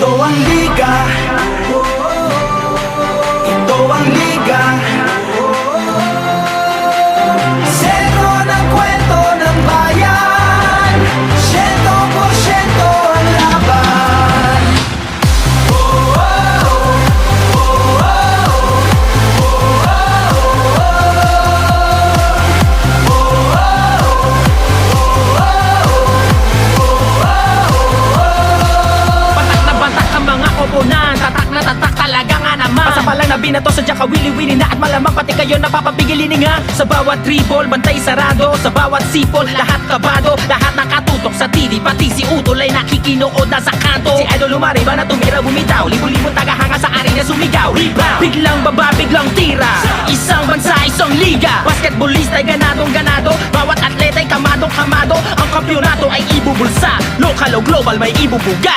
Ito ang liga, ito ang liga. Sentro ng kwento ng bayan, 100% ang laban. Batak na batak ang mga koponan, tatak na tatak talaga nga naman. Pasapalang na binato, sadya ka wili-wili na. At malamang pati kayo napapapigilin nga. Sa bawat dribble, bantay sarado. Sa bawat sipol, lahat kabado. Lahat nakatutok sa TV, pati si Utol ay nakikinood na sa kanto. Si Idol lumariba na tumira bumitaw, libo-libong tagahanga sa arena sumigaw. Rebound, biglang baba, biglang tira. Isang bansa, isang liga. Basketballista ay ganadong ganado. Bawat atleta ay kamadong kamado. Ang kampyonato ay ibubulsa. Lokal o global may ibubuga.